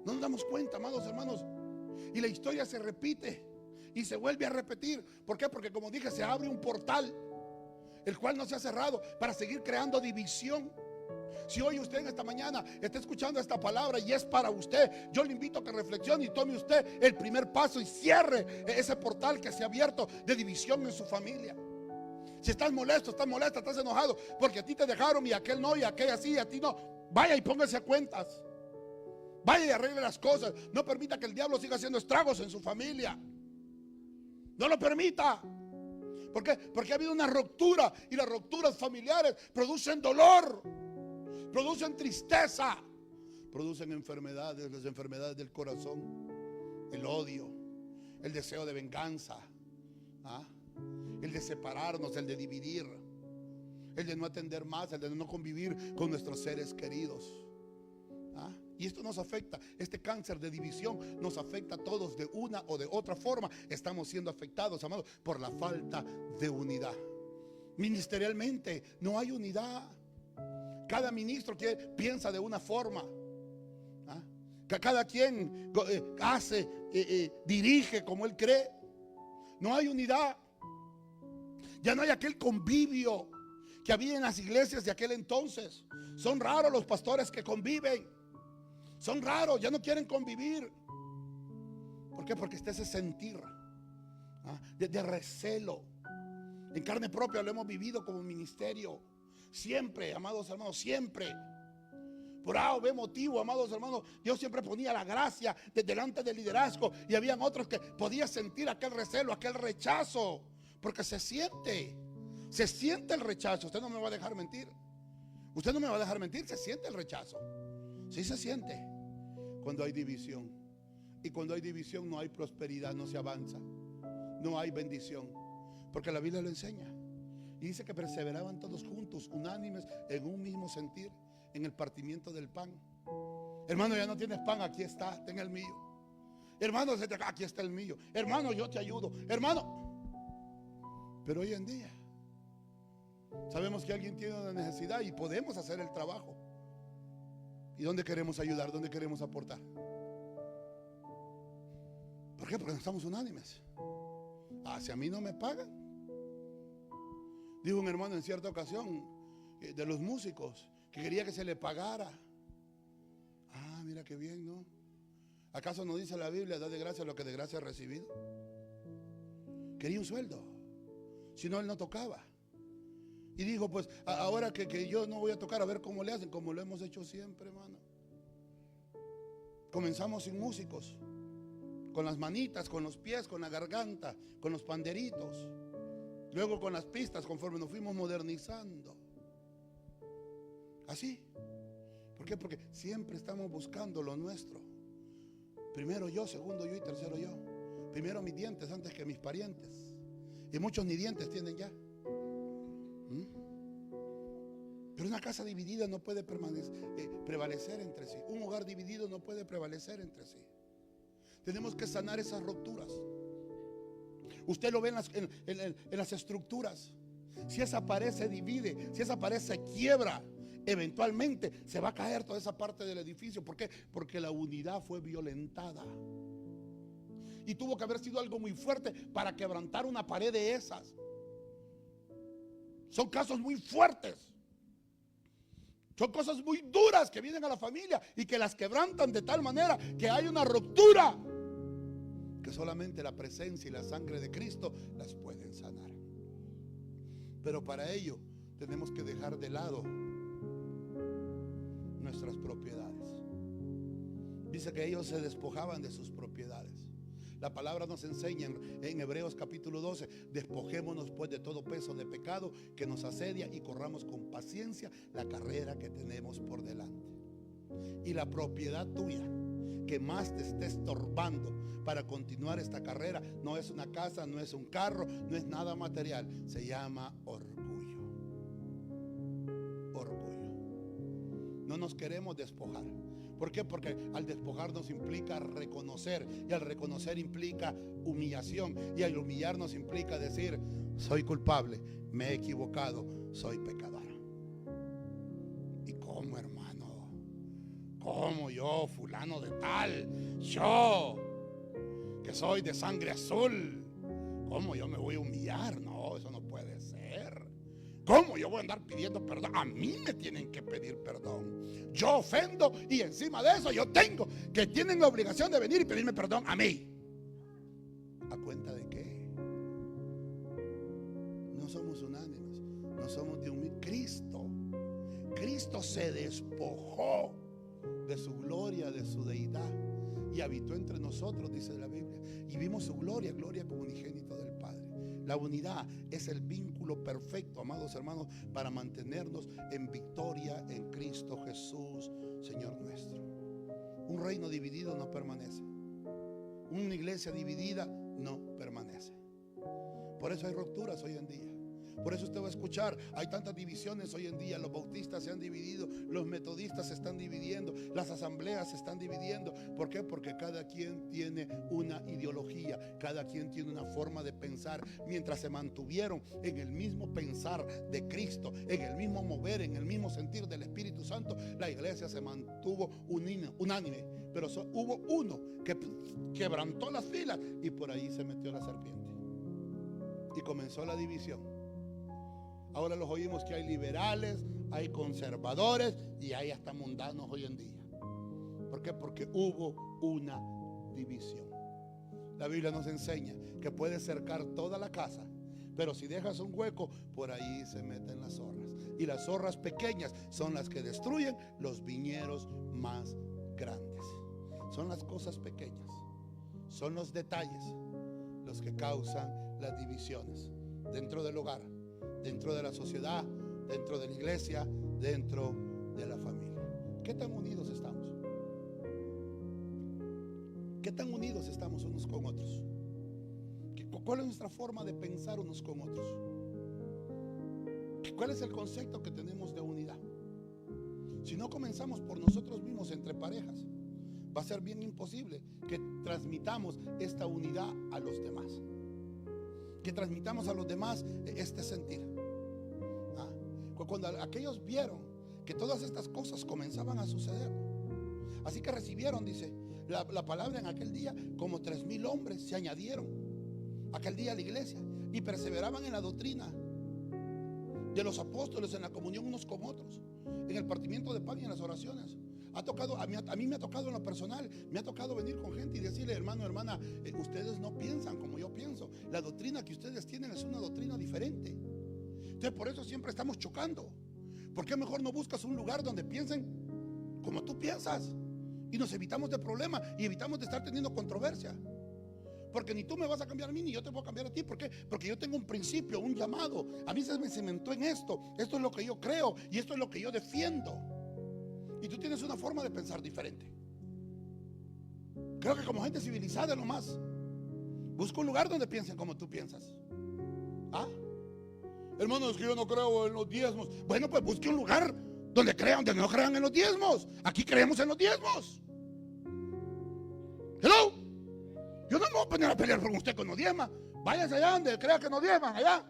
no nos damos cuenta, amados hermanos, y la historia se repite y se vuelve a repetir. ¿Por qué? Porque, como dije, se abre un portal, el cual no se ha cerrado, para seguir creando división. Si hoy usted en esta mañana está escuchando esta palabra y es para usted, yo le invito a que reflexione y tome usted el primer paso y cierre ese portal que se ha abierto de división en su familia. Si estás molesto, estás molesta, estás enojado porque a ti te dejaron y a aquel no, y a aquel así y a ti no, vaya y póngase a cuentas, vaya y arregle las cosas. No permita que el diablo siga haciendo estragos en su familia. No lo permita. ¿Por qué? Porque ha habido una ruptura, y las rupturas familiares producen dolor, producen tristeza, producen enfermedades, las enfermedades del corazón, el odio, el deseo de venganza, el de separarnos, el de dividir. el de no atender más, el de no convivir con nuestros seres queridos. Y esto nos afecta, este cáncer de división nos afecta a todos de una o de otra forma. Estamos siendo afectados, amados, por la falta de unidad. Ministerialmente no hay unidad. Cada ministro piensa de una forma. Cada quien hace, dirige como él cree. No hay unidad. Ya no hay aquel convivio que había en las iglesias de aquel entonces. Son raros los pastores que conviven. Son raros, ya no quieren convivir. ¿Por qué? Porque está ese sentir de recelo. En carne propia lo hemos vivido como ministerio. Siempre, amados hermanos, siempre. Por A o B motivo, amados hermanos, Dios siempre ponía la gracia delante del liderazgo. Y habían otros que podían sentir aquel recelo, aquel rechazo. Porque se siente el rechazo. Usted no me va a dejar mentir. Usted no me va a dejar mentir, se siente el rechazo. Sí se siente cuando hay división. Y cuando hay división no hay prosperidad, no se avanza, no hay bendición. Porque la Biblia lo enseña. Y dice que perseveraban todos juntos, unánimes, en un mismo sentir, en el partimiento del pan. Hermano, ya no tienes pan, aquí está, ten el mío. Hermano, aquí está el mío. Hermano, yo te ayudo. Hermano. Pero hoy en día sabemos que alguien tiene una necesidad y podemos hacer el trabajo. ¿Y dónde queremos ayudar? ¿Dónde queremos aportar? ¿Por qué? Porque no estamos unánimes. Si a mí no me pagan. Dijo un hermano en cierta ocasión de los músicos que quería que se le pagara. Mira qué bien, ¿no? ¿Acaso no dice la Biblia, da de gracia lo que de gracia ha recibido? Quería un sueldo. Si no, él no tocaba. Y dijo, pues ahora que yo no voy a tocar, a ver cómo le hacen, como lo hemos hecho siempre, hermano. Comenzamos sin músicos, con las manitas, con los pies, con la garganta, con los panderitos. Luego con las pistas, conforme nos fuimos modernizando. Así. ¿Por qué? Porque siempre estamos buscando lo nuestro. Primero yo, segundo yo y tercero yo. Primero mis dientes antes que mis parientes. Y muchos ni dientes tienen ya. Pero una casa dividida no puede prevalecer entre sí. Un hogar dividido no puede prevalecer entre sí. Tenemos que sanar esas rupturas. Usted lo ve en las estructuras. Si esa pared se divide, si esa pared se quiebra, eventualmente se va a caer toda esa parte del edificio. ¿Por qué? Porque la unidad fue violentada. Y tuvo que haber sido algo muy fuerte para quebrantar una pared de esas. Son casos muy fuertes. Son cosas muy duras que vienen a la familia y que las quebrantan de tal manera que hay una ruptura que solamente la presencia y la sangre de Cristo las pueden sanar. Pero para ello tenemos que dejar de lado nuestras propiedades. Dice que ellos se despojaban de sus propiedades. La palabra nos enseña en Hebreos capítulo 12: despojémonos pues de todo peso de pecado que nos asedia y corramos con paciencia la carrera que tenemos por delante. Y la propiedad tuya que más te esté estorbando para continuar esta carrera no es una casa, no es un carro, no es nada material. Se llama orgullo. Orgullo. No nos queremos despojar. ¿Por qué? Porque al despojarnos implica reconocer, y al reconocer implica humillación, y al humillarnos implica decir: soy culpable, me he equivocado, soy pecador. ¿Y cómo, hermano? ¿Cómo yo, fulano de tal, yo que soy de sangre azul, cómo yo me voy a humillar? No, eso no puede ser. ¿Cómo yo voy a andar pidiendo perdón? A mí me tienen que pedir perdón. Yo ofendo y encima de eso yo tengo que tienen la obligación de venir y pedirme perdón a mí. ¿A cuenta de qué? No somos unánimes, no somos de un Cristo. Cristo se despojó de su gloria, de su deidad, y habitó entre nosotros, dice la Biblia, y vimos su gloria, gloria como unigénito del Padre. La unidad es el vínculo perfecto, amados hermanos, para mantenernos en victoria en Cristo Jesús, Señor nuestro. Un reino dividido no permanece. Una iglesia dividida no permanece. Por eso hay rupturas hoy en día. Por eso usted va a escuchar, hay tantas divisiones hoy en día. Los bautistas se han dividido, los metodistas se están dividiendo, las asambleas se están dividiendo. ¿Por qué? Porque cada quien tiene una ideología, cada quien tiene una forma de pensar. Mientras se mantuvieron en el mismo pensar de Cristo, en el mismo mover, en el mismo sentir del Espíritu Santo, la iglesia se mantuvo unánime. Pero hubo uno que quebrantó las filas y por ahí se metió la serpiente y comenzó la división. Ahora los oímos que hay liberales, hay conservadores y hay hasta mundanos hoy en día. ¿Por qué? Porque hubo una división. La Biblia nos enseña que puedes cercar toda la casa, pero si dejas un hueco, por ahí se meten las zorras. Y las zorras pequeñas son las que destruyen los viñedos más grandes. Son las cosas pequeñas, son los detalles los que causan las divisiones dentro del hogar, dentro de la sociedad, dentro de la iglesia, dentro de la familia. ¿Qué tan unidos estamos? ¿Qué tan unidos estamos unos con otros? ¿Cuál es nuestra forma de pensar unos con otros? ¿Cuál es el concepto que tenemos de unidad? Si no comenzamos por nosotros mismos entre parejas, va a ser bien imposible que transmitamos esta unidad a los demás, que transmitamos a los demás este sentir. Cuando aquellos vieron que todas estas cosas comenzaban a suceder, así que recibieron, dice la palabra, en aquel día como 3,000 hombres se añadieron aquel día a la iglesia y perseveraban en la doctrina de los apóstoles, en la comunión unos con otros, en el partimiento de pan y en las oraciones. A mí me ha tocado en lo personal, me ha tocado venir con gente y decirle: hermano, hermana, ustedes no piensan como yo pienso. La doctrina que ustedes tienen es una doctrina diferente. Entonces por eso siempre estamos chocando. ¿Por qué mejor no buscas un lugar donde piensen como tú piensas? Y nos evitamos de problemas y evitamos de estar teniendo controversia. Porque ni tú me vas a cambiar a mí, ni yo te voy a cambiar a ti. ¿Por qué? Porque yo tengo un principio, un llamado. A mí se me cimentó en esto. Esto es lo que yo creo y esto es lo que yo defiendo. Y tú tienes una forma de pensar diferente. Creo que como gente civilizada nomás, busca un lugar donde piensen como tú piensas. Hermano, es que yo no creo en los diezmos. Bueno, pues busque un lugar donde crean, donde no crean en los diezmos. Aquí creemos en los diezmos. Hello. Yo no me voy a poner a pelear con usted con los diezmas. Váyase allá donde crea que no diezman, allá.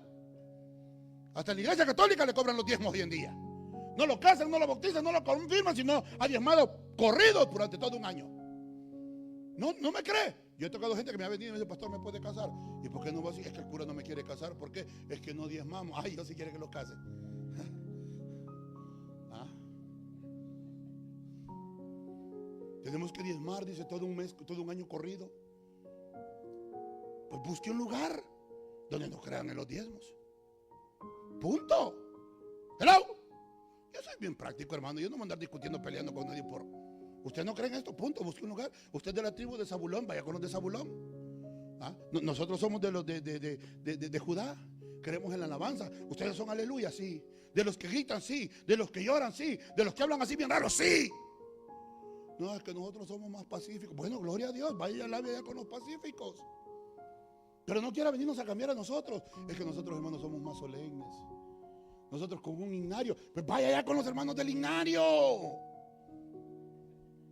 Hasta en la iglesia católica le cobran los diezmos hoy en día. No lo casan, no lo bautizan, no lo confirman, sino ha diezmado corrido durante todo un año. No me cree. Yo he tocado gente que me ha venido y me dice: pastor, ¿me puede casar? ¿Y por qué no va así? Es que el cura no me quiere casar. ¿Por qué? Es que no diezmamos. Ay, yo sí quiere que lo case. Tenemos que diezmar, dice, todo un mes, todo un año corrido. Pues busque un lugar donde no crean en los diezmos. Punto. Hello. Yo soy bien práctico, hermano. Yo no voy a andar discutiendo, peleando con nadie por... Usted no cree en esto, punto. Busque un lugar. Usted es de la tribu de Zabulón, vaya con los de Zabulón. Nosotros somos de los de Judá. Creemos en la alabanza. Ustedes son aleluya, sí. De los que gritan, sí. De los que lloran, sí. De los que hablan así bien raro, sí. No, es que nosotros somos más pacíficos. Bueno, gloria a Dios, vaya la vida con los pacíficos. Pero no quiera venirnos a cambiar a nosotros. Es que nosotros, hermanos, somos más solemnes. Nosotros con un himnario. Pues vaya allá con los hermanos del himnario.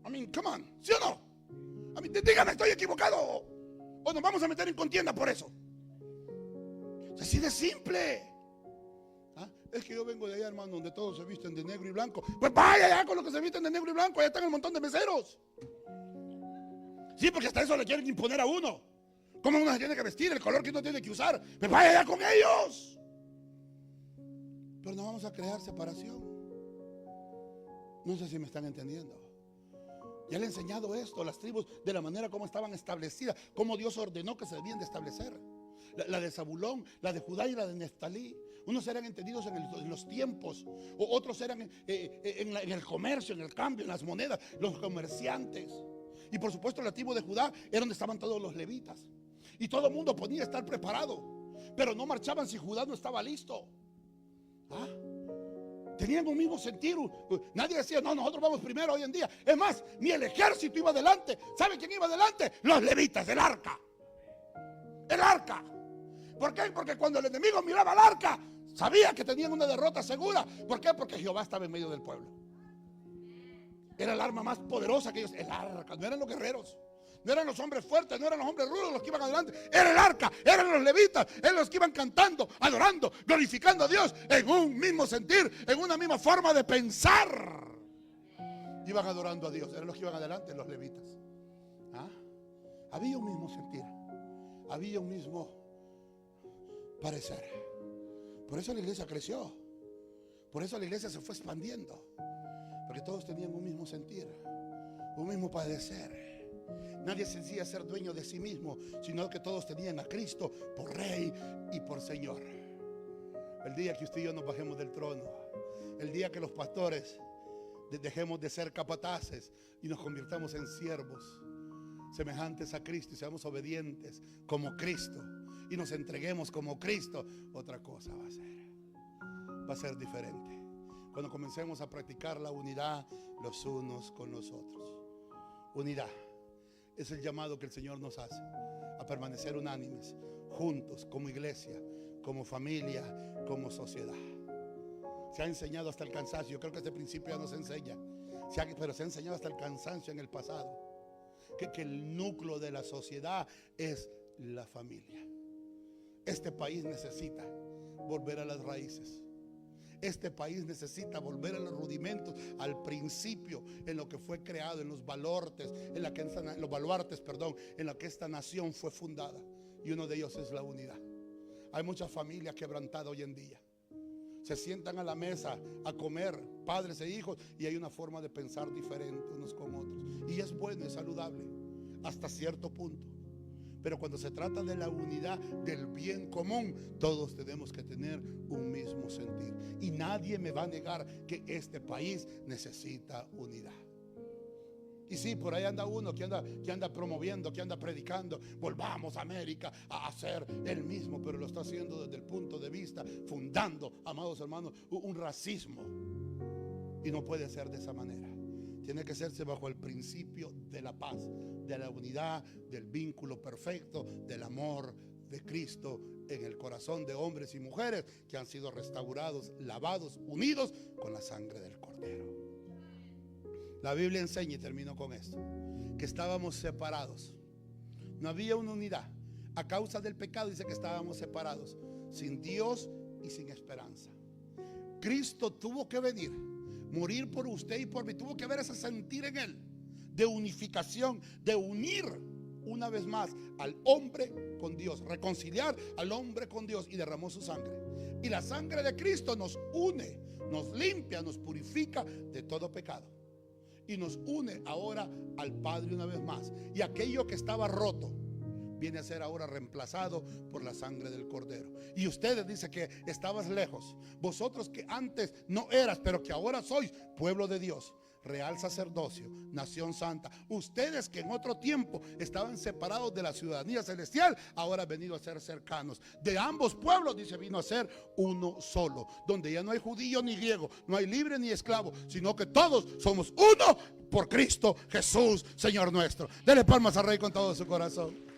Come on, ¿sí o no? Dígame, ¿estoy equivocado? ¿O nos vamos a meter en contienda por eso? Es así de simple. Es que yo vengo de allá, hermano, donde todos se visten de negro y blanco. Pues vaya allá con los que se visten de negro y blanco. Allá están un montón de meseros. Sí, porque hasta eso le quieren imponer a uno. ¿Cómo uno se tiene que vestir? El color que uno tiene que usar. Pues vaya allá con ellos. Pero no vamos a crear separación. No sé si me están entendiendo. Ya le he enseñado esto, las tribus, de la manera como estaban establecidas, cómo Dios ordenó que se debían de establecer. La de Zabulón, la de Judá y la de Neftalí. Unos eran entendidos en los tiempos, o otros eran en el comercio, en el cambio, en las monedas, los comerciantes. Y por supuesto la tribu de Judá era donde estaban todos los levitas. Y todo el mundo podía estar preparado, pero no marchaban si Judá no estaba listo. Tenían un mismo sentir. Nadie decía: no, nosotros vamos primero hoy en día. Es más, ni el ejército iba adelante. ¿Sabe quién iba adelante? Los levitas, el arca. El arca. ¿Por qué? Porque cuando el enemigo miraba el arca, Sabía que tenían una derrota segura. ¿Por qué? Porque Jehová estaba en medio del pueblo. Era el arma más poderosa que ellos. El arca. No eran los guerreros, no eran los hombres fuertes, no eran los hombres rudos los que iban adelante. Era el arca, eran los levitas, eran los que iban cantando, adorando, glorificando a Dios en un mismo sentir, en una misma forma de pensar. Iban adorando a Dios, eran los que iban adelante, los levitas. ¿Ah? Había un mismo sentir, había un mismo parecer. Por eso la iglesia creció, por eso la iglesia se fue expandiendo, porque todos tenían un mismo sentir, un mismo padecer. Nadie se decía ser dueño de sí mismo, sino que todos tenían a Cristo por Rey y por Señor. El día que usted y yo nos bajemos del trono, el día que los pastores dejemos de ser capataces y nos convirtamos en siervos semejantes a Cristo y seamos obedientes como Cristo y nos entreguemos como Cristo, otra cosa va a ser diferente. Cuando comencemos a practicar la unidad los unos con los otros. Unidad es el llamado que el Señor nos hace a permanecer unánimes, juntos, como iglesia, como familia, como sociedad. Se ha enseñado hasta el cansancio. Yo creo que este principio ya no se enseña, pero se ha enseñado hasta el cansancio en el pasado, que el núcleo de la sociedad es la familia. Este país necesita volver a las raíces. Este país necesita volver a los rudimentos, al principio, en lo que fue creado, en los baluartes, en lo que esta nación fue fundada. Y uno de ellos es la unidad. Hay muchas familias quebrantadas hoy en día. Se sientan a la mesa a comer, padres e hijos, y hay una forma de pensar diferente unos con otros. Y es bueno, es saludable, hasta cierto punto. Pero cuando se trata de la unidad, del bien común, todos tenemos que tener un mismo sentir. Y nadie me va a negar que este país necesita unidad. Y sí, por ahí anda uno que anda promoviendo, que anda predicando, volvamos a América a hacer el mismo, pero lo está haciendo desde el punto de vista, fundando, amados hermanos, un racismo. Y no puede ser de esa manera. Tiene que hacerse bajo el principio de la paz, de la unidad, del vínculo perfecto, del amor de Cristo en el corazón de hombres y mujeres que han sido restaurados, lavados, unidos con la sangre del Cordero. La Biblia enseña, y termino con esto, que estábamos separados. No había una unidad. A causa del pecado dice que estábamos separados, sin Dios y sin esperanza. Cristo tuvo que venir, morir por usted y por mí. Tuvo que haber ese sentir en él de unificación, de unir una vez más al hombre con Dios, reconciliar al hombre con Dios, y derramó su sangre. Y la sangre de Cristo nos une, nos limpia, nos purifica de todo pecado y nos une ahora al Padre una vez más. Y aquello que estaba roto viene a ser ahora reemplazado por la sangre del Cordero. Y ustedes dicen que estabas lejos, vosotros que antes no eras, pero que ahora sois pueblo de Dios, real sacerdocio, nación santa. Ustedes que en otro tiempo estaban separados de la ciudadanía celestial, ahora han venido a ser cercanos. De ambos pueblos, dice, vino a ser uno solo, donde ya no hay judío ni griego, no hay libre ni esclavo, sino que todos somos uno por Cristo Jesús, Señor nuestro. Dele palmas al Rey con todo su corazón.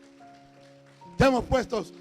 Estamos puestos